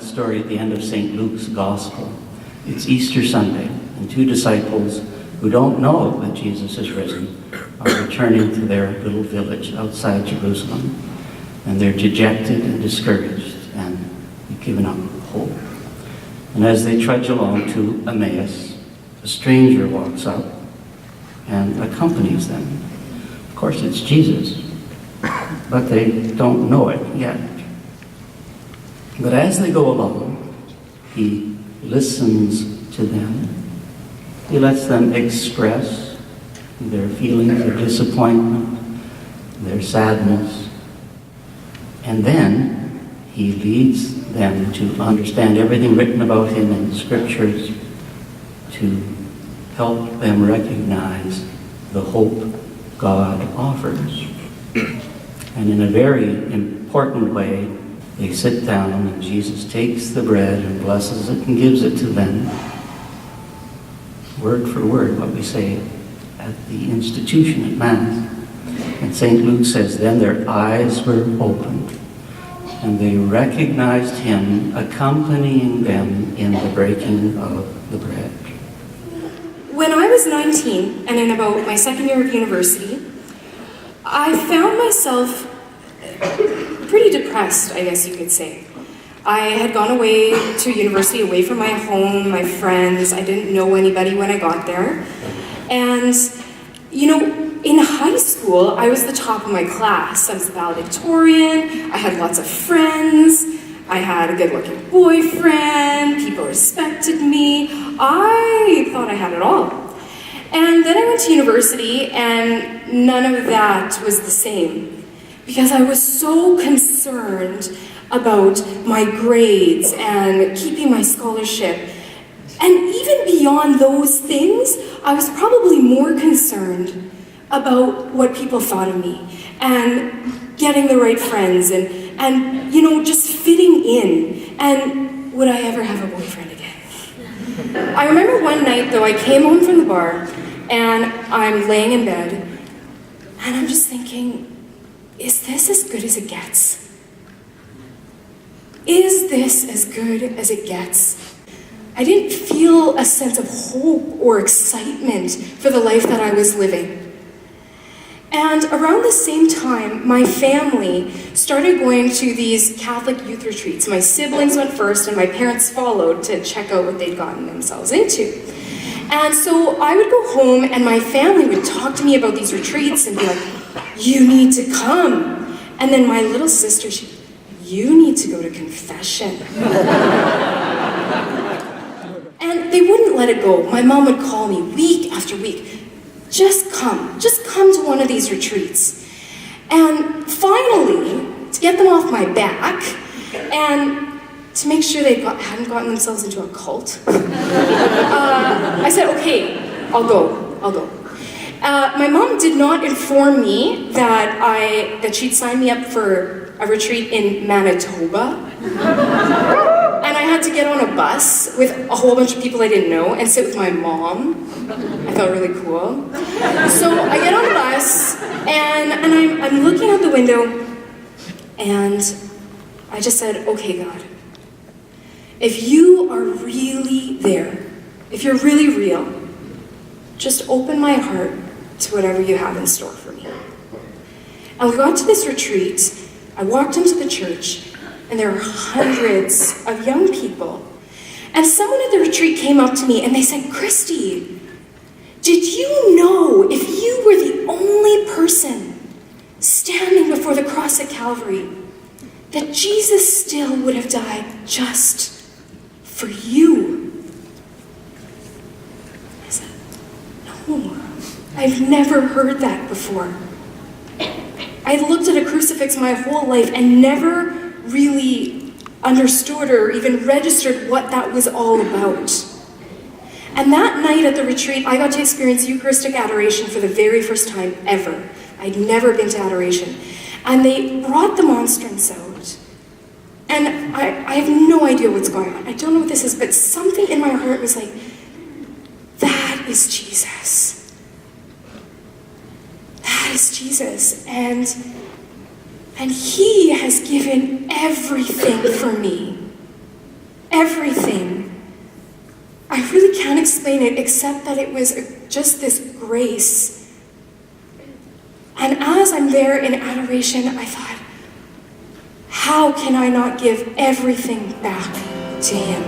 that story at the end of St. Luke's Gospel. It's Easter Sunday, and two disciples who don't know that Jesus is risen are returning to their little village outside Jerusalem, and they're dejected and discouraged and given up hope. And as they trudge along to Emmaus, a stranger walks up and accompanies them. Of course, it's Jesus, but they don't know it yet. But as they go along, he listens to them. He lets them express their feelings, their disappointment, their sadness. And then he leads them to understand everything written about him in the scriptures, to help them recognize the hope God offers. And in a very important way, they sit down and Jesus takes the bread and blesses it and gives it to them, word for word, what we say at the institution at Mass. And St. Luke says, then their eyes were opened, and they recognized him accompanying them in the breaking of the bread. When I was 19, and in about my second year of university, I found myself pretty depressed, I guess you could say. I had gone away to university, away from my home, my friends. I didn't know anybody when I got there. And, you know, in high school, I was the top of my class. I was the valedictorian. I had lots of friends. I had a good-looking boyfriend. People respected me. I thought I had it all. And then I went to university, and none of that was the same, because I was so concerned about my grades and keeping my scholarship. And even beyond those things, I was probably more concerned about what people thought of me and getting the right friends and you know, just fitting in. And would I ever have a boyfriend again? I remember one night, though, I came home from the bar and I'm laying in bed and I'm just thinking, is this as good as it gets? Is this as good as it gets? I didn't feel a sense of hope or excitement for the life that I was living. And around the same time, my family started going to these Catholic youth retreats. My siblings went first and my parents followed to check out what they'd gotten themselves into. And so I would go home and my family would talk to me about these retreats and be like, you need to come. And then my little sister, you need to go to confession. And they wouldn't let it go. My mom would call me week after week. Just come to one of these retreats. And finally, to get them off my back, and to make sure they hadn't gotten themselves into a cult, I said, okay, I'll go. My mom did not inform me that she'd signed me up for a retreat in Manitoba. And I had to get on a bus with a whole bunch of people I didn't know and sit with my mom. I felt really cool. So I get on the bus and I'm looking out the window and I just said, okay, God, if you are really there, if you're really real, just open my heart to whatever you have in store for me. And we got to this retreat. I walked into the church, and there were hundreds of young people. And someone at the retreat came up to me and they said, Christy, did you know if you were the only person standing before the cross at Calvary, that Jesus still would have died just for you? I said, no, I've never heard that before. I had looked at a crucifix my whole life and never really understood or even registered what that was all about. And that night at the retreat, I got to experience Eucharistic adoration for the very first time ever. I'd never been to adoration. And they brought the monstrance out. And I have no idea what's going on. I don't know what this is, but something in my heart was like, that is Jesus. That is Jesus. And he has given everything for me. everything. I really can't explain it except that it was just this grace. And as I'm there in adoration, I thought, how can I not give everything back to him?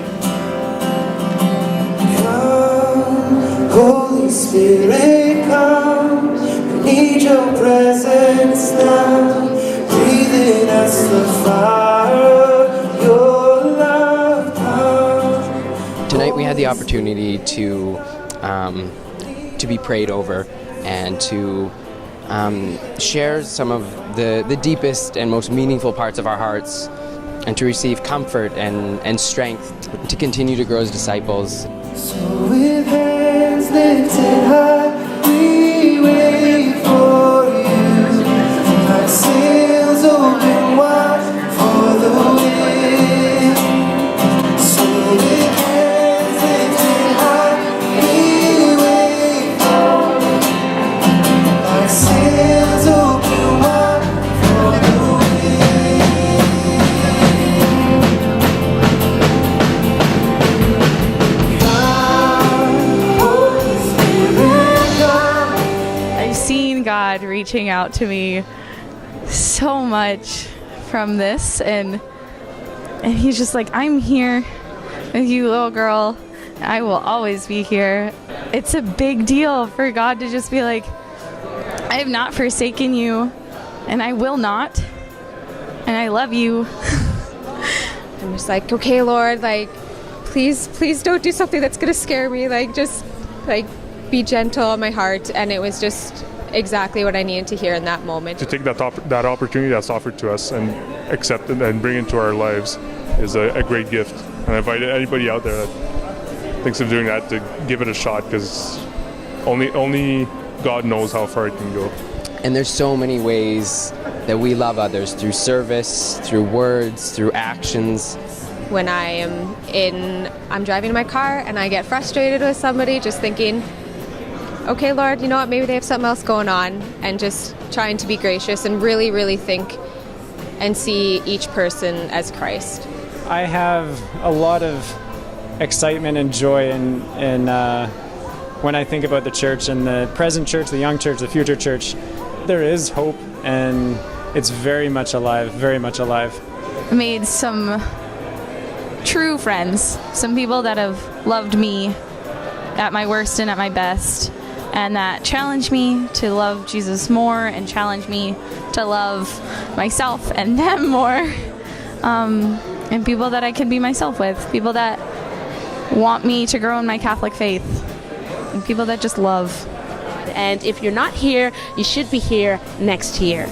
Come, Holy Spirit, come. We need your presence now. Breathe in us the fire of your love. Come. Tonight we had the opportunity to be prayed over and to share some of the deepest and most meaningful parts of our hearts, and to receive comfort and strength to continue to grow as disciples. So with hands lifted high, we wait for you. Like sails open wide for the wind. So with hands lifted high, we wait for you. Like sails open wide for the I've seen God reaching out to me so much from this, and he's just like, I'm here with you, little girl. I will always be here. It's a big deal for God to just be like, I have not forsaken you, and I will not, and I love you. I'm just like, okay, Lord, like, please don't do something that's gonna scare me. Like, just like be gentle on my heart. And it was just exactly what I needed to hear in that moment. To take that opportunity that's offered to us and accept it and bring it into our lives is a great gift. And I invite anybody out there that thinks of doing that to give it a shot, because only God knows how far it can go. And there's so many ways that we love others, through service, through words, through actions. When I'm driving in my car and I get frustrated with somebody, just thinking, okay, Lord, you know what, maybe they have something else going on, and just trying to be gracious and really, really think and see each person as Christ. I have a lot of excitement and joy in when I think about the church, and the present church, the young church, the future church. There is hope, and it's very much alive, very much alive. I made some true friends, some people that have loved me at my worst and at my best, and that challenge me to love Jesus more and challenge me to love myself and them more. And people that I can be myself with, people that want me to grow in my Catholic faith, and people that just love. And if you're not here, you should be here next year.